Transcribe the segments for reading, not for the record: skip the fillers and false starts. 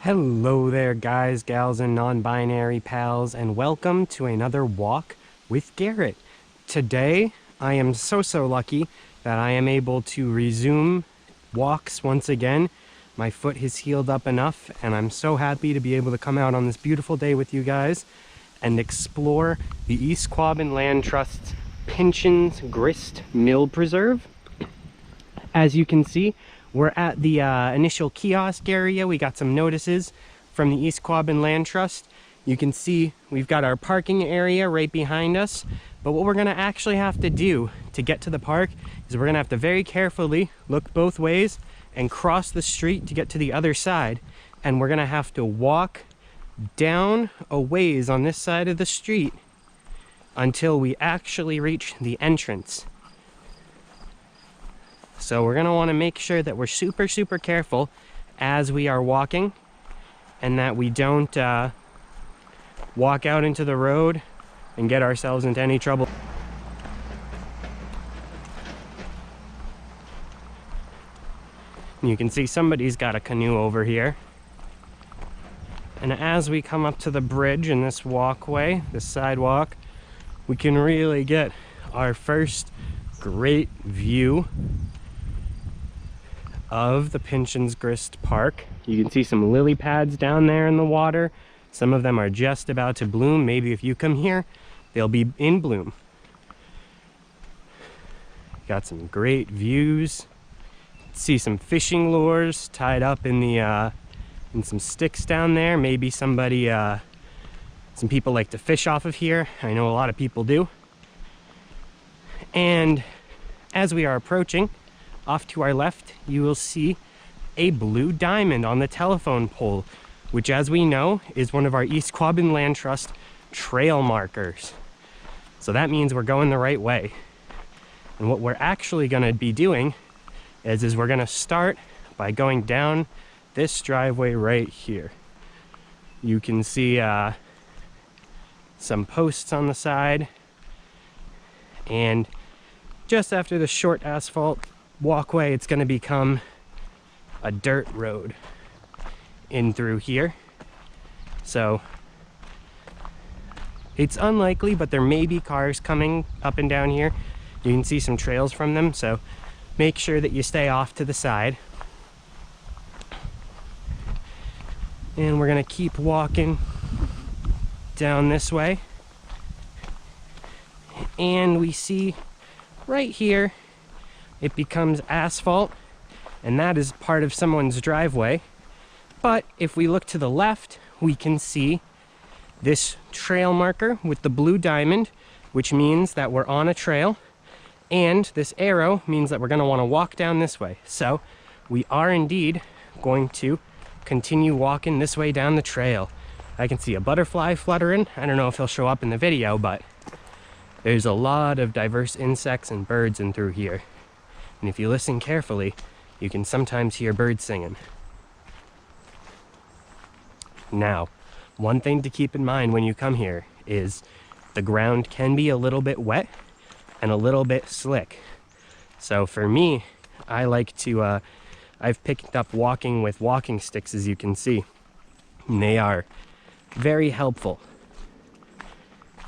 Hello there, guys, gals, and non-binary pals, and welcome to another walk with Garrett. Today, I am so lucky that I am able to resume walks once again. My foot has healed up enough, and I'm so happy to be able to come out on this beautiful day with you guys and explore the East Quabbin Land Trust's Pynchon's Grist Mill Preserve. As you can see, we're at the initial kiosk area. We got some notices from the East Quabbin Land Trust. You can see we've got our parking area right behind us. But what we're gonna actually have to do to get to the park is we're gonna have to very carefully look both ways and cross the street to get to the other side. And we're gonna have to walk down a ways on this side of the street until we actually reach the entrance. So we're gonna wanna make sure that we're super careful as we are walking and that we don't walk out into the road and get ourselves into any trouble. And you can see somebody's got a canoe over here. And as we come up to the bridge in this walkway, this sidewalk, we can really get our first great view of the Pynchon's Grist Park. You can see some lily pads down there in the water. Some of them are just about to bloom. Maybe if you come here, they'll be in bloom. Got some great views. See some fishing lures tied up in the in some sticks down there. Maybe somebody, some people like to fish off of here. I know a lot of people do. And as we are approaching, off to our left, you will see a blue diamond on the telephone pole, which, as we know, is one of our East Quabbin Land Trust trail markers. So that means we're going the right way. And what we're actually going to be doing is we're going to start by going down this driveway right here. You can see some posts on the side, and just after the short asphalt walkway, it's going to become a dirt road in through here. So it's unlikely, but there may be cars coming up and down here. You can see some trails from them, so make sure that you stay off to the side. And we're going to keep walking down this way, and we see right here it becomes asphalt, and that is part of someone's driveway. But if we look to the left, we can see this trail marker with the blue diamond, which means that we're on a trail, and this arrow means that we're going to want to walk down this way. So we are indeed going to continue walking this way down the trail. I can see a butterfly fluttering. I don't know if he'll show up in the video, but there's a lot of diverse insects and birds in through here. And if you listen carefully, you can sometimes hear birds singing. Now, one thing to keep in mind when you come here is the ground can be a little bit wet and a little bit slick. So for me, I like to, I've picked up walking with walking sticks, as you can see. And they are very helpful.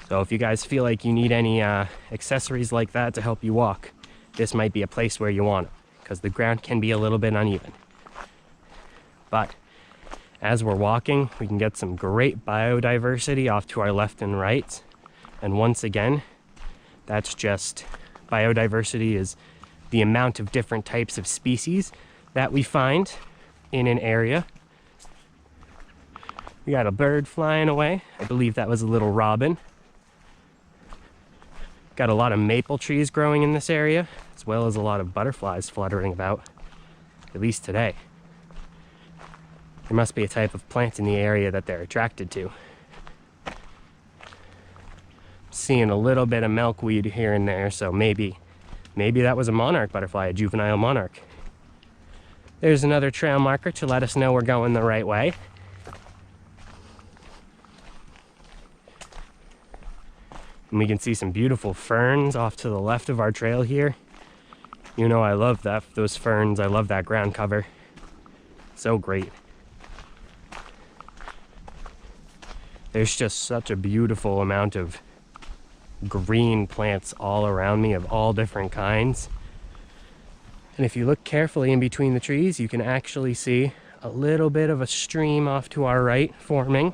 So if you guys feel like you need any accessories like that to help you walk, this might be a place where you want it, because the ground can be a little bit uneven. But as we're walking, we can get some great biodiversity off to our left and right. And once again, that's just biodiversity is the amount of different types of species that we find in an area. We got a bird flying away. I believe that was a little robin. Got a lot of maple trees growing in this area, as well as a lot of butterflies fluttering about, at least today. There must be a type of plant in the area that they're attracted to. Seeing a little bit of milkweed here and there, so maybe that was a monarch butterfly, a juvenile monarch. There's another trail marker to let us know we're going the right way. And we can see some beautiful ferns off to the left of our trail here. You know I love those ferns. I love that ground cover. So great. There's just such a beautiful amount of green plants all around me of all different kinds. And if you look carefully in between the trees, you can actually see a little bit of a stream off to our right forming.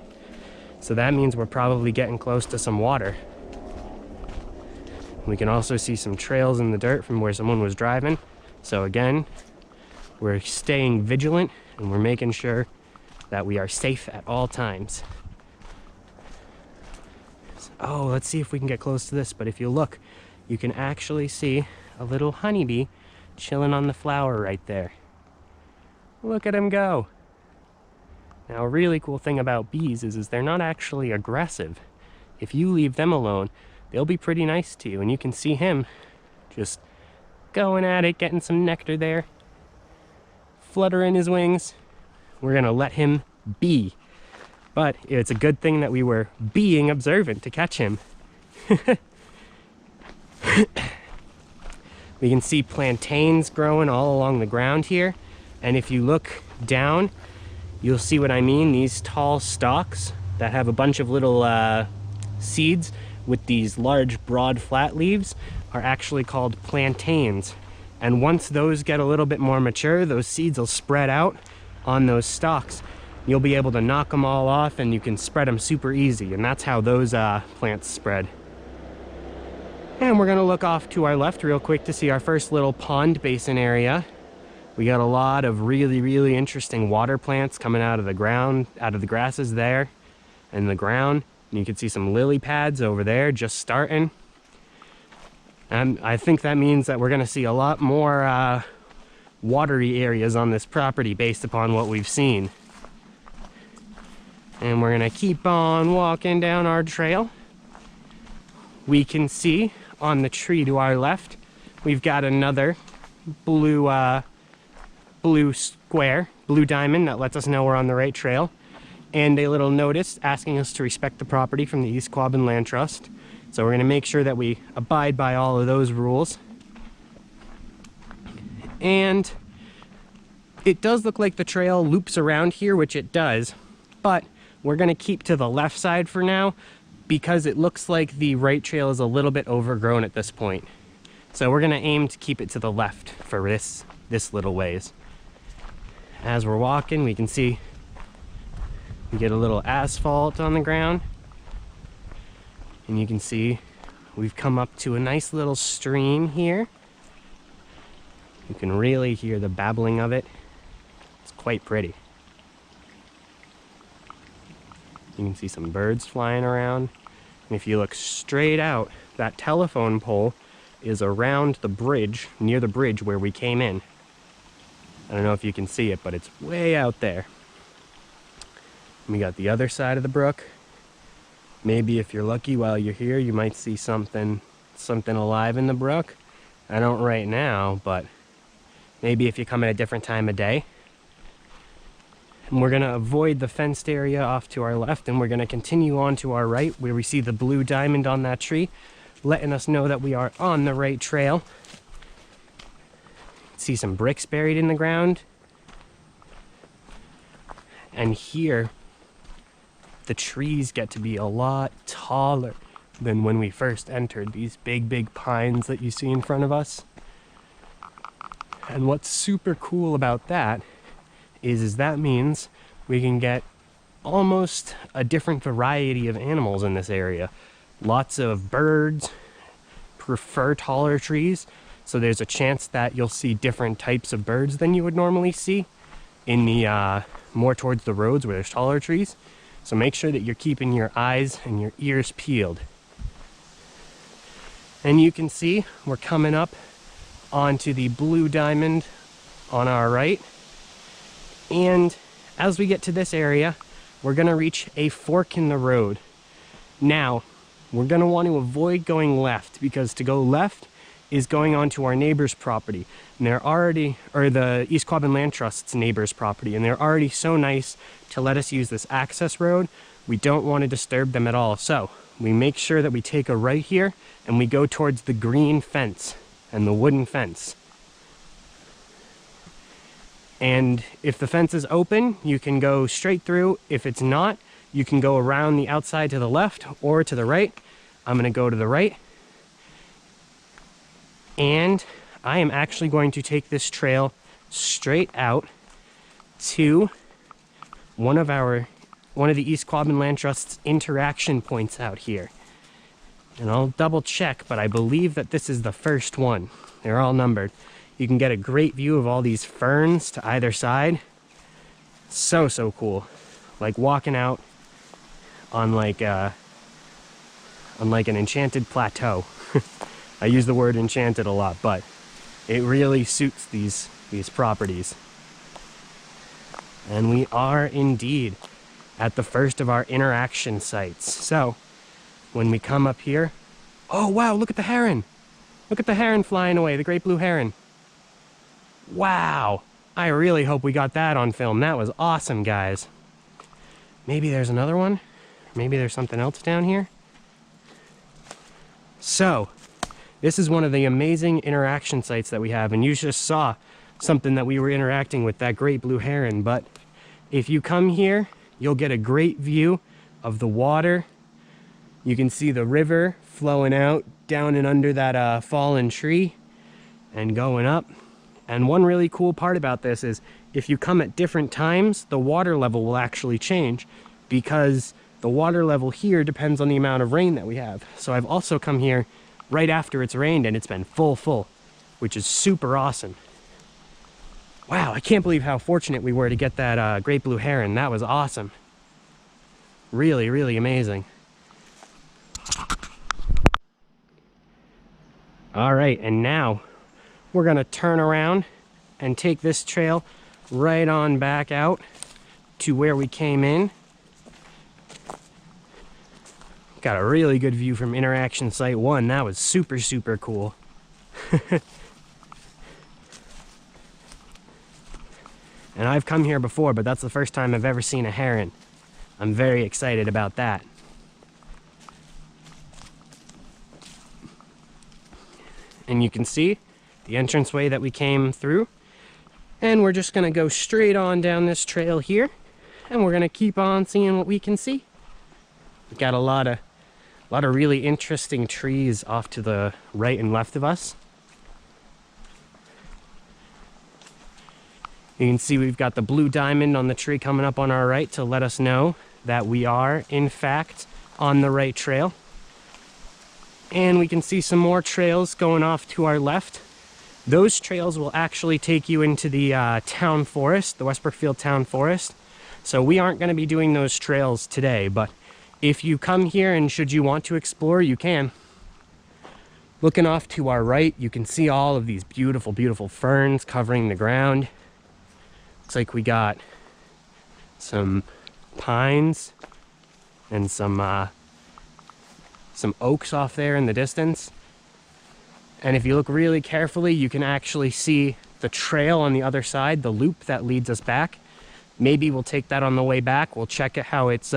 So that means we're probably getting close to some water. We can also see some trails in the dirt from where someone was driving. So again, we're staying vigilant and we're making sure that we are safe at all times. Oh, let's see if we can get close to this. But if you look, you can actually see a little honeybee chilling on the flower right there. Look at him go. Now, a really cool thing about bees is they're not actually aggressive. If you leave them alone, they'll be pretty nice to you. And you can see him just going at it, getting some nectar there, fluttering his wings. We're gonna let him be. But it's a good thing that we were being observant to catch him. We can see plantains growing all along the ground here. And if you look down, you'll see what I mean. These tall stalks that have a bunch of little seeds with these large, broad, flat leaves are actually called plantains. And once those get a little bit more mature, those seeds will spread out on those stalks. You'll be able to knock them all off and you can spread them super easy. And that's how those plants spread. And we're gonna look off to our left real quick to see our first little pond basin area. We got a lot of really, really interesting water plants coming out of the ground, out of the grasses there and the ground. And you can see some lily pads over there just starting. And I think that means that we're gonna see a lot more watery areas on this property based upon what we've seen. And we're gonna keep on walking down our trail. We can see on the tree to our left, we've got another blue square, blue diamond that lets us know we're on the right trail. And a little notice asking us to respect the property from the East Quabbin Land Trust. So we're gonna make sure that we abide by all of those rules. And it does look like the trail loops around here, which it does, but we're gonna keep to the left side for now because it looks like the right trail is a little bit overgrown at this point. So we're gonna aim to keep it to the left for this little ways. As we're walking, we can see we get a little asphalt on the ground. And you can see we've come up to a nice little stream here. You can really hear the babbling of it. It's quite pretty. You can see some birds flying around. And if you look straight out, that telephone pole is around the bridge, near the bridge where we came in. I don't know if you can see it, but it's way out there. We got the other side of the brook. Maybe if you're lucky while you're here, you might see something alive in the brook. I don't right now, but maybe if you come at a different time of day. And we're gonna avoid the fenced area off to our left, and we're gonna continue on to our right where we see the blue diamond on that tree, letting us know that we are on the right trail. See some bricks buried in the ground. And here, the trees get to be a lot taller than when we first entered. These big, big pines that you see in front of us. And what's super cool about that is that means we can get almost a different variety of animals in this area. Lots of birds prefer taller trees, so there's a chance that you'll see different types of birds than you would normally see in the more towards the roads where there's taller trees. So make sure that you're keeping your eyes and your ears peeled. And you can see we're coming up onto the blue diamond on our right. And as we get to this area, we're gonna reach a fork in the road. Now, we're gonna want to avoid going left because to go left is going onto our neighbor's property. And they're already, or the East Quabbin Land Trust's neighbor's property, and they're already so nice to let us use this access road. We don't want to disturb them at all. So we make sure that we take a right here and we go towards the green fence and the wooden fence. And if the fence is open, you can go straight through. If it's not, You can go around the outside to the left or to the right. I'm going to go to the right. And I am actually going to take this trail straight out to one of the East Quabbin Land Trust's interaction points out here. And I'll double check, but I believe that this is the first one. They're all numbered. You can get a great view of all these ferns to either side. So cool. Like walking out on like an enchanted plateau. I use the word enchanted a lot, but it really suits these properties. And we are indeed at the first of our interaction sites. So when we come up here, oh wow, look at the heron. Look at the heron flying away, the great blue heron. Wow, I really hope we got that on film. That was awesome, guys. Maybe there's another one. Maybe there's something else down here. So, this is one of the amazing interaction sites that we have, and you just saw something that we were interacting with, that great blue heron. But if you come here, you'll get a great view of the water. You can see the river flowing out down and under that fallen tree and going up. And one really cool part about this is if you come at different times, the water level will actually change, because the water level here depends on the amount of rain that we have. So I've also come here right after it's rained and it's been full, which is super awesome. Wow, I can't believe how fortunate we were to get that great blue heron. That was awesome. Really, really amazing. All right, and now we're gonna turn around and take this trail right on back out to where we came in. Got a really good view from interaction site 1. That was super cool. And I've come here before, but that's the first time I've ever seen a heron. I'm very excited about that. And you can see the entranceway that we came through. And we're just gonna go straight on down this trail here, and we're gonna keep on seeing what we can see. We've got a lot of really interesting trees off to the right and left of us. You can see we've got the blue diamond on the tree coming up on our right to let us know that we are, in fact, on the right trail. And we can see some more trails going off to our left. Those trails will actually take you into the town forest, the West Brookfield town forest. So we aren't going to be doing those trails today, but if you come here and should you want to explore, you can. Looking off to our right, you can see all of these beautiful ferns covering the ground. Looks like we got some pines and some oaks off there in the distance. And if you look really carefully, you can actually see the trail on the other side, the loop that leads us back. Maybe we'll take that on the way back. We'll check it how it's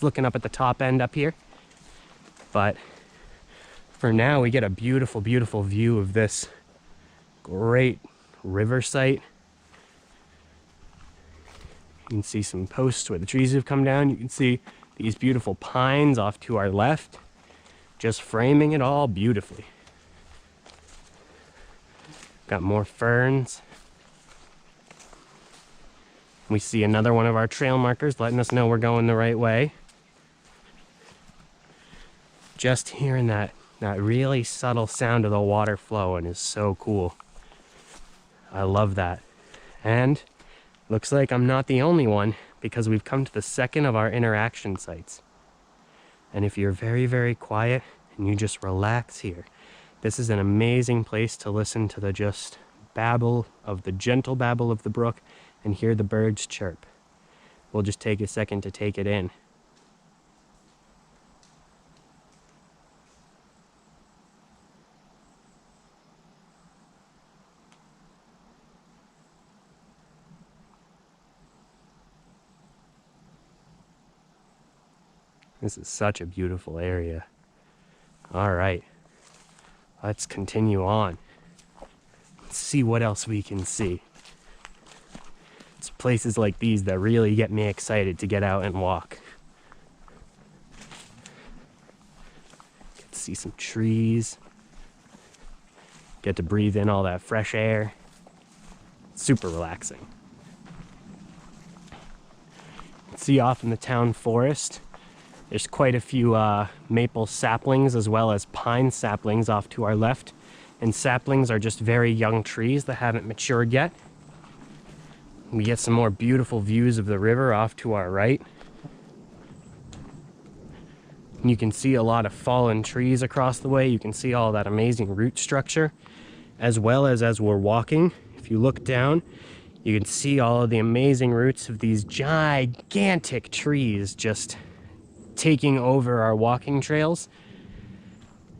looking up at the top end up here. But for now, we get a beautiful view of this great river site. You can see some posts where the trees have come down. You can see these beautiful pines off to our left, just framing it all beautifully. Got more ferns. We see another one of our trail markers letting us know we're going the right way. Just hearing that really subtle sound of the water flowing is so cool. I love that. And looks like I'm not the only one, because we've come to the second of our interaction sites. And if you're very quiet and you just relax here, this is an amazing place to listen to the just babble of the gentle babble of the brook and hear the birds chirp. We'll just take a second to take it in. This is such a beautiful area. All right, let's continue on. Let's see what else we can see. It's places like these that really get me excited to get out and walk. see some trees. Get to breathe in all that fresh air. Super relaxing. See off in the town forest, there's quite a few maple saplings as well as pine saplings off to our left. And saplings are just very young trees that haven't matured yet. We get some more beautiful views of the river off to our right. You can see a lot of fallen trees across the way. You can see all that amazing root structure, as well as we're walking. If you look down, you can see all of the amazing roots of these gigantic trees just taking over our walking trails.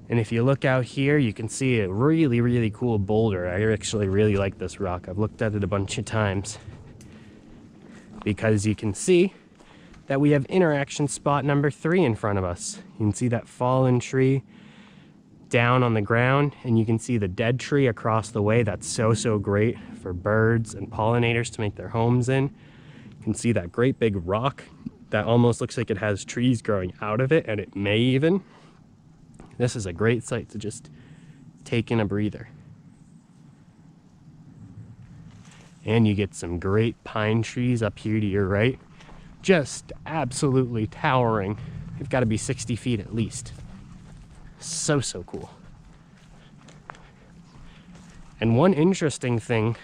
And if you look out here, you can see a really, really cool boulder. I actually really like this rock. I've looked at it a bunch of times because you can see that we have interaction spot number 3 in front of us. You can see that fallen tree down on the ground, and you can see the dead tree across the way. That's so great for birds and pollinators to make their homes in. You can see that great big rock that almost looks like it has trees growing out of it, and it may even. This is a great site to just take in a breather. And you get some great pine trees up here to your right. Just absolutely towering. They've got to be 60 feet at least. So cool. And one interesting thing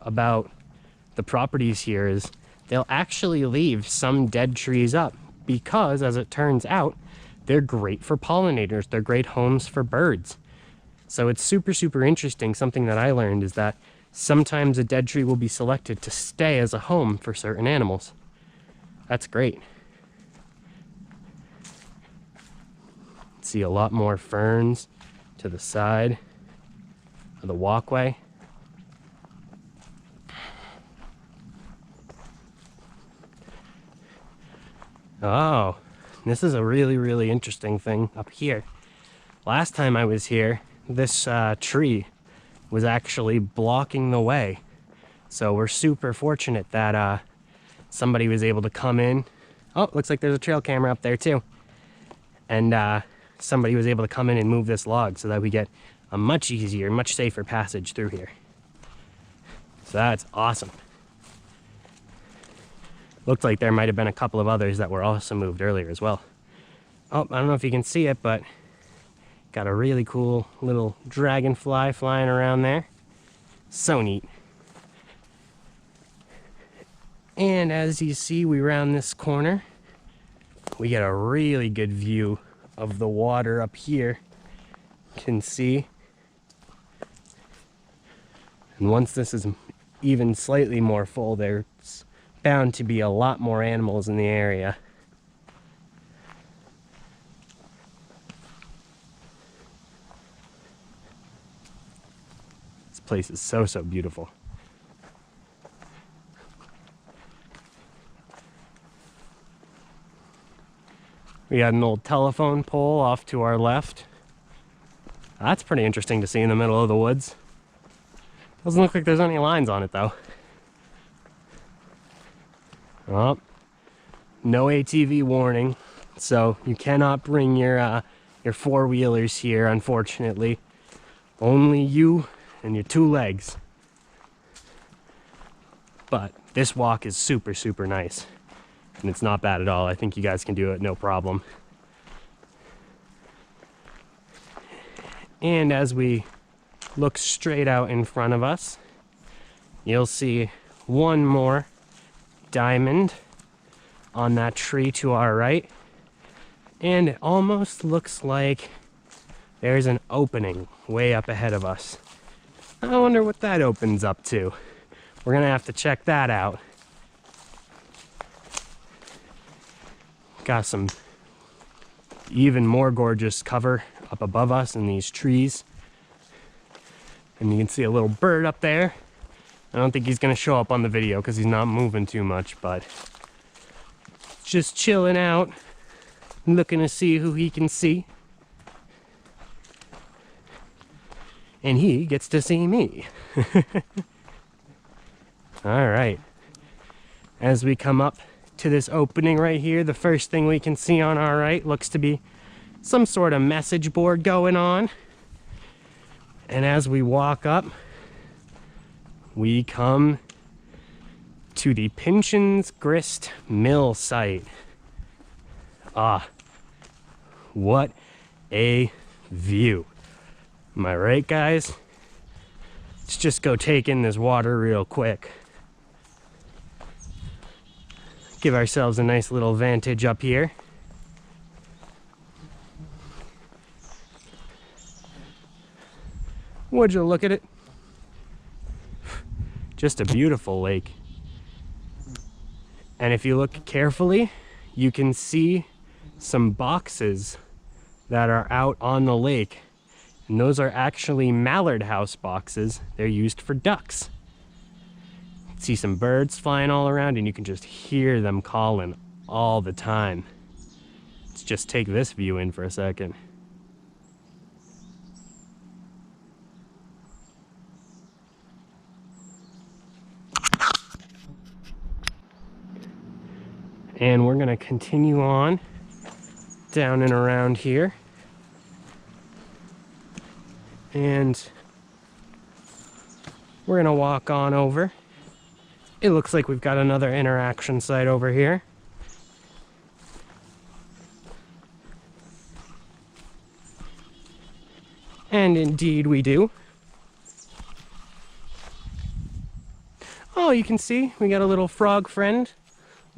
about the properties here is they'll actually leave some dead trees up because, as it turns out, they're great for pollinators. They're great homes for birds. So it's super interesting. Something that I learned is that sometimes a dead tree will be selected to stay as a home for certain animals. That's great. See a lot more ferns to the side of the walkway. Oh, this is a really interesting thing up here. Last time I was here, this tree was actually blocking the way. So we're super fortunate that somebody was able to come in. Oh, looks like there's a trail camera up there too. And somebody was able to come in and move this log so that we get a much easier, much safer passage through here. So that's awesome. Looked like there might have been a couple of others that were also moved earlier as well. Oh, I don't know if you can see it, but got a really cool little dragonfly flying around there. So neat. And as you see, we round this corner. We get a really good view of the water up here. You can see. And once this is even slightly more full, there's bound to be a lot more animals in the area. This place is so beautiful. We got an old telephone pole off to our left. That's pretty interesting to see in the middle of the woods. Doesn't look like there's any lines on it though. Oh, no ATV warning, so you cannot bring your four-wheelers here, unfortunately. Only you and your 2 legs. But this walk is super nice. And it's not bad at all. I think you guys can do it no problem. And as we look straight out in front of us, you'll see one more diamond on that tree to our right. And it almost looks like there's an opening way up ahead of us. I wonder what that opens up to. We're gonna have to check that out. Got some even more gorgeous cover up above us in these trees. And you can see a little bird up there. I don't think he's gonna show up on the video because he's not moving too much, but just chilling out, looking to see who he can see. And he gets to see me. All right. As we come up to this opening right here, the first thing we can see on our right looks to be some sort of message board going on. And as we walk up, we come to the Pynchon's Grist mill site. Ah, what a view. Am I right, guys? Let's just go take in this water real quick. Give ourselves a nice little vantage up here. Would you look at it? Just a beautiful lake. And if you look carefully, you can see some boxes that are out on the lake. And those are actually mallard house boxes. They're used for ducks. See some birds flying all around, and you can just hear them calling all the time. Let's just take this view in for a second. And we're gonna continue on down and around here. And we're gonna walk on over. It looks like we've got another interaction site over here. And indeed we do. Oh, you can see we got a little frog friend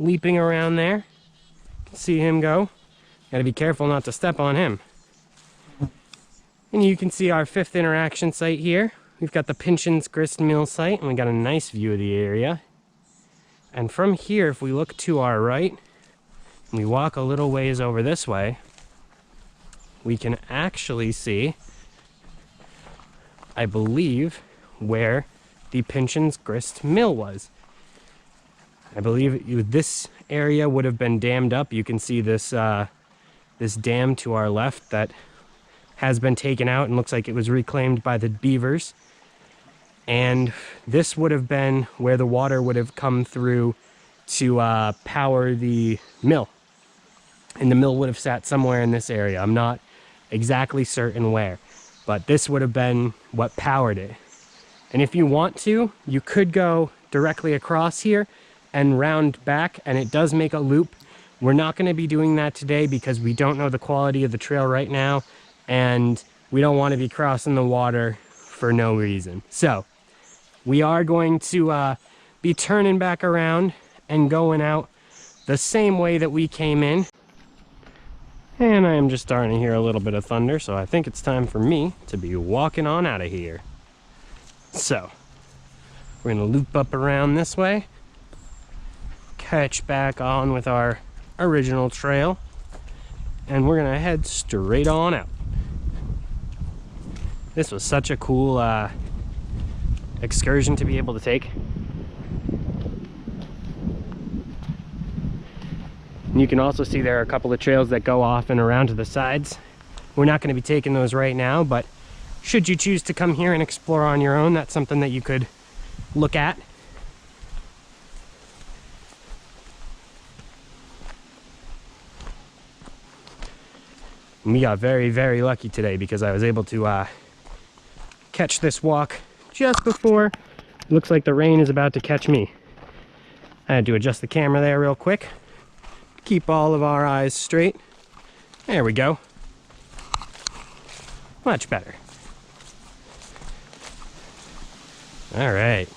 leaping around there. You can see him go. Gotta be careful not to step on him. And you can see our fifth interaction site here. We've got the Pynchon's Grist mill site, and we got a nice view of the area. And from here, if we look to our right, and we walk a little ways over this way, we can actually see, I believe, where the Pynchon's Grist mill was. I believe this area would have been dammed up. You can see this this dam to our left that has been taken out and looks like it was reclaimed by the beavers. And this would have been where the water would have come through to power the mill. And the mill would have sat somewhere in this area. I'm not exactly certain where, but this would have been what powered it. And if you want to, you could go directly across here and round back, and it does make a loop. We're not going to be doing that today because we don't know the quality of the trail right now, and we don't want to be crossing the water for no reason. So we are going to be turning back around and going out the same way that we came in. And I am just starting to hear a little bit of thunder, so I think it's time for me to be walking on out of here. So we're going to loop up around this way, catch back on with our original trail, and we're going to head straight on out. This was such a cool excursion to be able to take. And you can also see there are a couple of trails that go off and around to the sides. We're not going to be taking those right now, but should you choose to come here and explore on your own, that's something that you could look at. And we got very, very lucky today because I was able to catch this walk just before it looks like the rain is about to catch me. I had to adjust the camera there real quick. Keep all of our eyes straight. There we go. Much better. All right.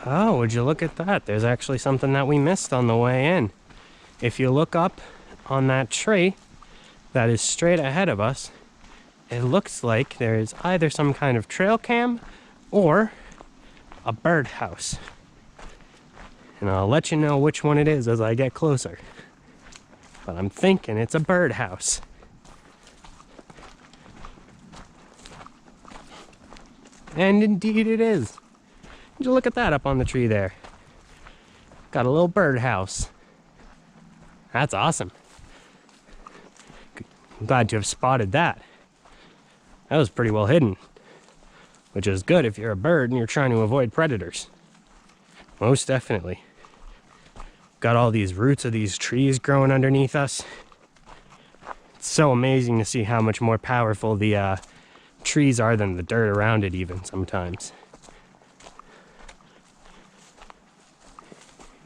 Oh, would you look at that? There's actually something that we missed on the way in. If you look up on that tree that is straight ahead of us, it looks like there is either some kind of trail cam or a birdhouse. And I'll let you know which one it is as I get closer. But I'm thinking it's a birdhouse. And indeed it is. Would you look at that up on the tree there? Got a little birdhouse. That's awesome. I'm glad to have spotted that. That was pretty well hidden, which is good if you're a bird and you're trying to avoid predators. Most definitely. Got all these roots of these trees growing underneath us. It's so amazing to see how much more powerful the trees are than the dirt around it even sometimes.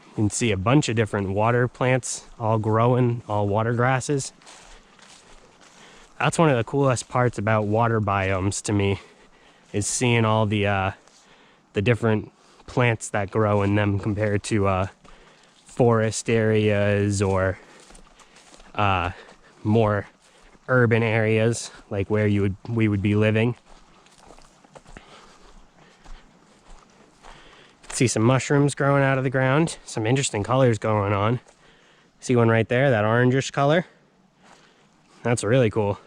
You can see a bunch of different water plants all growing, all water grasses. That's one of the coolest parts about water biomes to me, is seeing all the different plants that grow in them compared to forest areas or more urban areas like where we would be living. See some mushrooms growing out of the ground, some interesting colors going on. See one right there, that orangish color? That's really cool.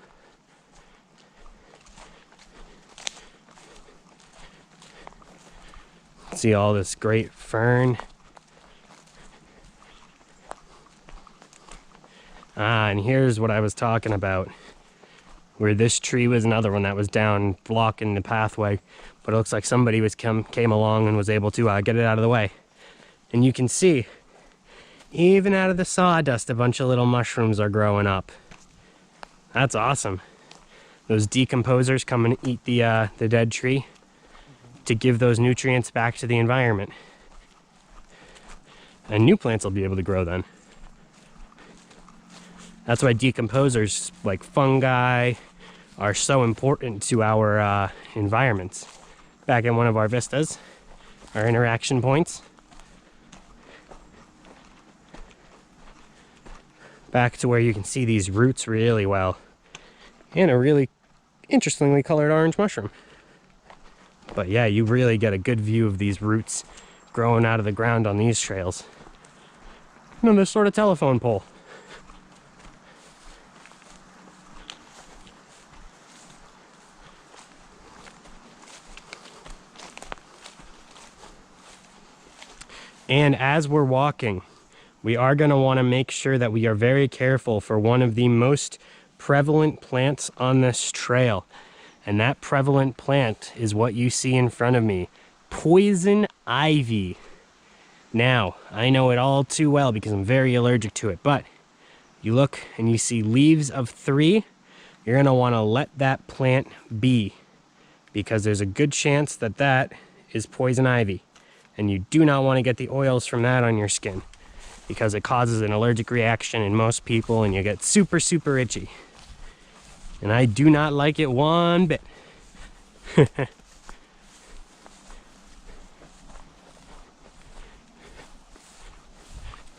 See all this great fern. And here's what I was talking about, where this tree was another one that was down blocking the pathway, but it looks like somebody came along and was able to get it out of the way. And you can see, even out of the sawdust, a bunch of little mushrooms are growing up. That's awesome. Those decomposers come and eat the dead tree to give those nutrients back to the environment. And new plants will be able to grow then. That's why decomposers like fungi are so important to our environments. Back in one of our vistas, our interaction points. Back to where you can see these roots really well. And a really interestingly colored orange mushroom. But yeah, you really get a good view of these roots growing out of the ground on these trails. And this sort of telephone pole. And as we're walking, we are going to want to make sure that we are very careful for one of the most prevalent plants on this trail. And that prevalent plant is what you see in front of me, poison ivy. Now, I know it all too well because I'm very allergic to it, but you look and you see leaves of 3, you're going to want to let that plant be, because there's a good chance that that is poison ivy. And you do not want to get the oils from that on your skin, because it causes an allergic reaction in most people and you get super, super itchy. And I do not like it one bit.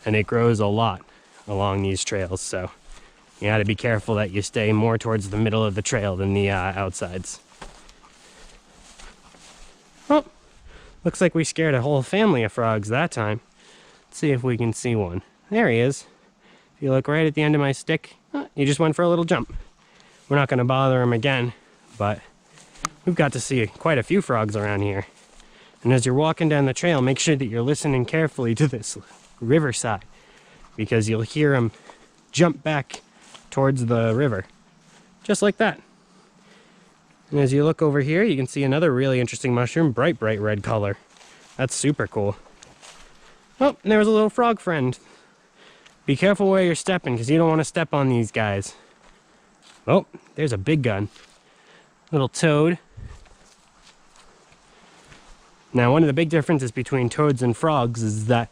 And it grows a lot along these trails, so you got to be careful that you stay more towards the middle of the trail than the outsides. Oh, looks like we scared a whole family of frogs that time. Let's see if we can see one. There he is. If you look right at the end of my stick, he just went for a little jump. We're not going to bother him again, but we've got to see quite a few frogs around here. And as you're walking down the trail, make sure that you're listening carefully to this riverside, because you'll hear them jump back towards the river, just like that. And as you look over here, you can see another really interesting mushroom, bright red color. That's super cool. Oh, and there was a little frog friend. Be careful where you're stepping, because you don't want to step on these guys. Oh, there's a big gun. Little toad. Now, one of the big differences between toads and frogs is that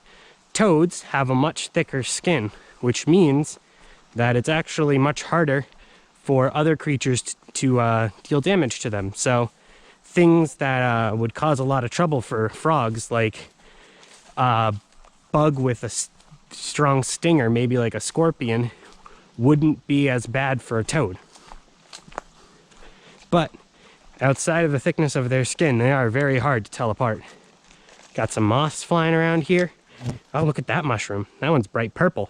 toads have a much thicker skin, which means that it's actually much harder for other creatures to deal damage to them. So things that would cause a lot of trouble for frogs, like a bug with a strong stinger, maybe like a scorpion, wouldn't be as bad for a toad. But outside of the thickness of their skin, they are very hard to tell apart. Got some moss flying around here. Oh, look at that mushroom. That one's bright purple.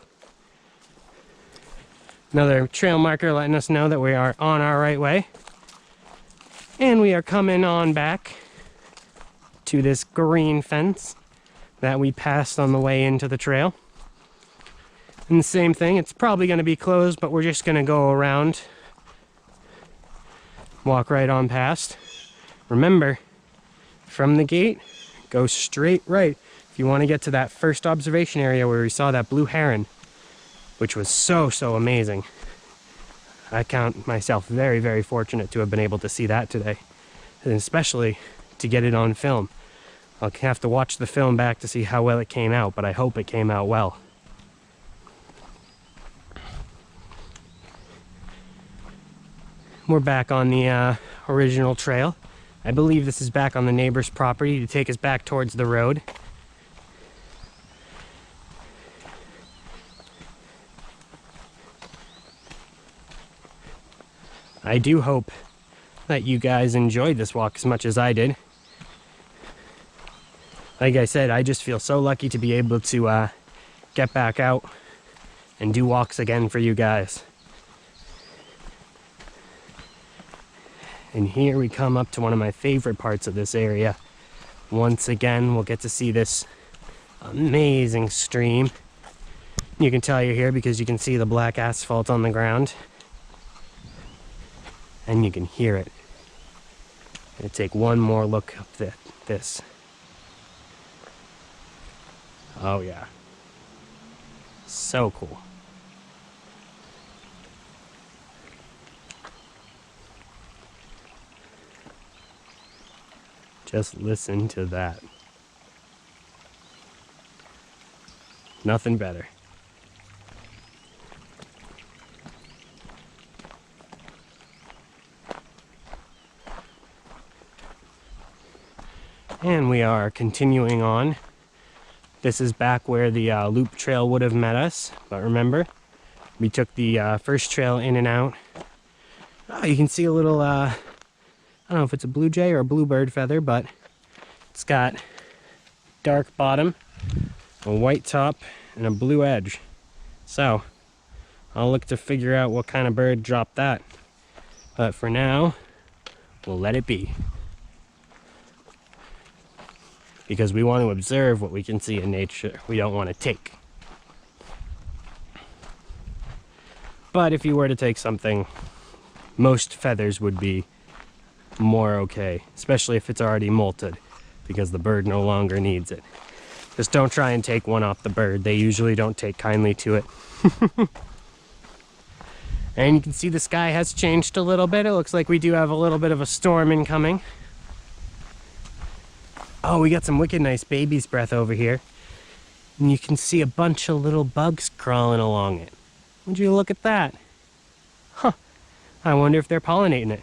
Another trail marker letting us know that we are on our right way. And we are coming on back to this green fence that we passed on the way into the trail. And the same thing, it's probably going to be closed, but we're just going to go around walk right on past. Remember, from the gate, go straight right if you want to get to that first observation area where we saw that blue heron, which was so amazing. I count myself very, very fortunate to have been able to see that today, and especially to get it on film. I'll have to watch the film back to see how well it came out, but I hope it came out well. We're back on the original trail. I believe this is back on the neighbor's property to take us back towards the road. I do hope that you guys enjoyed this walk as much as I did. Like I said, I just feel so lucky to be able to get back out and do walks again for you guys. And here we come up to one of my favorite parts of this area. Once again, we'll get to see this amazing stream. You can tell you're here because you can see the black asphalt on the ground. And you can hear it. I'm gonna take one more look up this. Oh yeah. So cool. Just listen to that. Nothing better. And we are continuing on. This is back where the loop trail would have met us. But remember, we took the first trail in and out. Oh, you can see a little, I don't know if it's a blue jay or a bluebird feather, but it's got dark bottom, a white top, and a blue edge. So, I'll look to figure out what kind of bird dropped that. But for now, we'll let it be. Because we want to observe what we can see in nature. We don't want to take. But if you were to take something, most feathers would be more okay, especially if it's already molted, because the bird no longer needs it. Just don't try and take one off the bird. They usually don't take kindly to it. And you can see the sky has changed a little bit. It looks like we do have a little bit of a storm incoming. Oh, we got some wicked nice baby's breath over here. And you can see a bunch of little bugs crawling along it. Would you look at that? Huh. I wonder if they're pollinating it.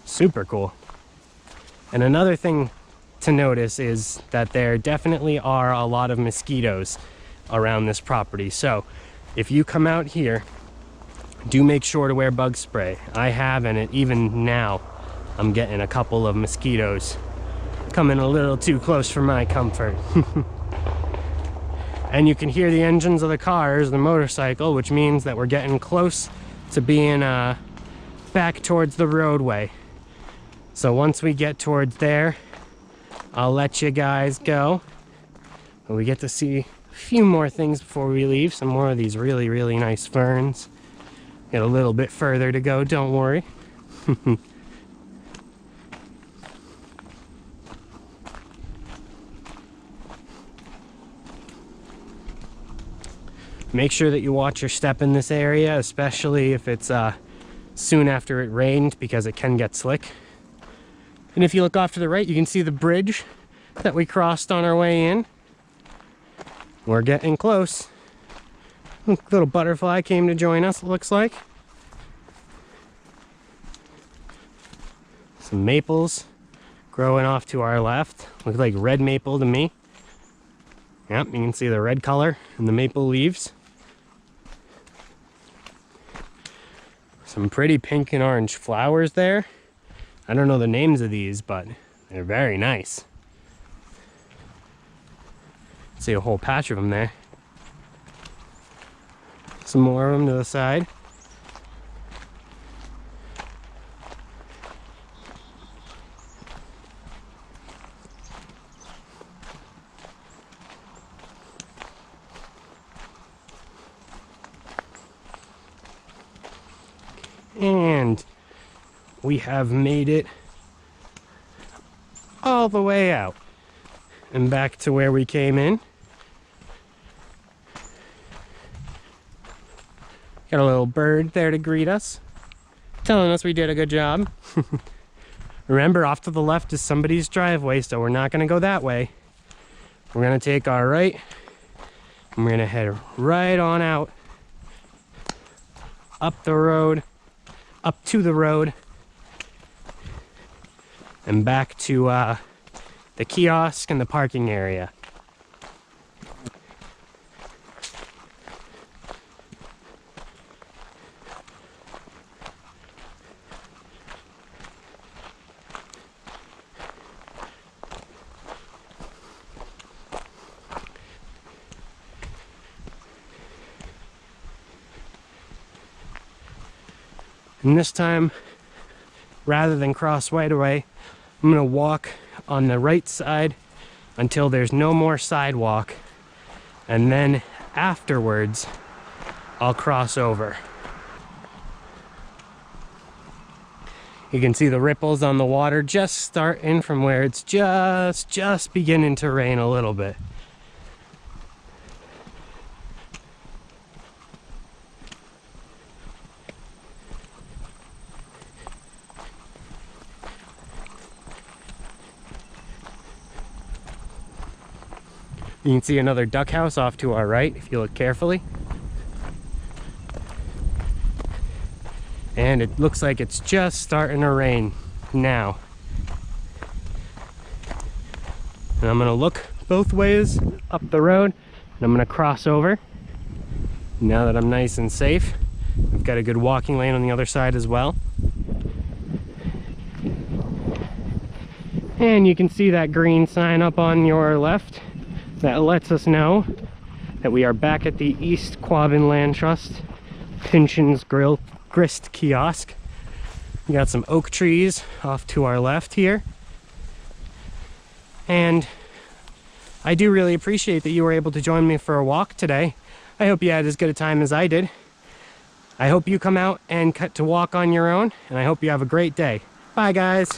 Super cool. And another thing to notice is that there definitely are a lot of mosquitoes around this property. So if you come out here, do make sure to wear bug spray. I have, and even now I'm getting a couple of mosquitoes coming a little too close for my comfort. And you can hear the engines of the cars, the motorcycle, which means that we're getting close to being back towards the roadway. So once we get towards there, I'll let you guys go. And we get to see a few more things before we leave. Some more of these really, really nice ferns. Get a little bit further to go, don't worry. Make sure that you watch your step in this area, especially if it's soon after it rained, because it can get slick. And if you look off to the right, you can see the bridge that we crossed on our way in. We're getting close. Little butterfly came to join us, it looks like. Some maples growing off to our left. Look like red maple to me. Yep, you can see the red color in the maple leaves. Some pretty pink and orange flowers there. I don't know the names of these, but they're very nice. See a whole patch of them there. Some more of them to the side. And we have made it all the way out and back to where we came in. Got a little bird there to greet us, telling us we did a good job. Remember, off to the left is somebody's driveway, so we're not gonna go that way. We're gonna take our right, and we're gonna head right on out, up the road, up to the road, and back to the kiosk and the parking area. And this time, rather than cross right away, I'm gonna walk on the right side until there's no more sidewalk, and then afterwards I'll cross over. You can see the ripples on the water just starting from where it's just beginning to rain a little bit. You can see another duck house off to our right if you look carefully. And it looks like it's just starting to rain now. And I'm gonna look both ways up the road, and I'm gonna cross over. Now that I'm nice and safe, I've got a good walking lane on the other side as well. And you can see that green sign up on your left. That lets us know that we are back at the East Quabbin Land Trust Pynchon's Grist kiosk. We got some oak trees off to our left here. And I do really appreciate that you were able to join me for a walk today. I hope you had as good a time as I did. I hope you come out and cut to walk on your own, and I hope you have a great day. Bye, guys.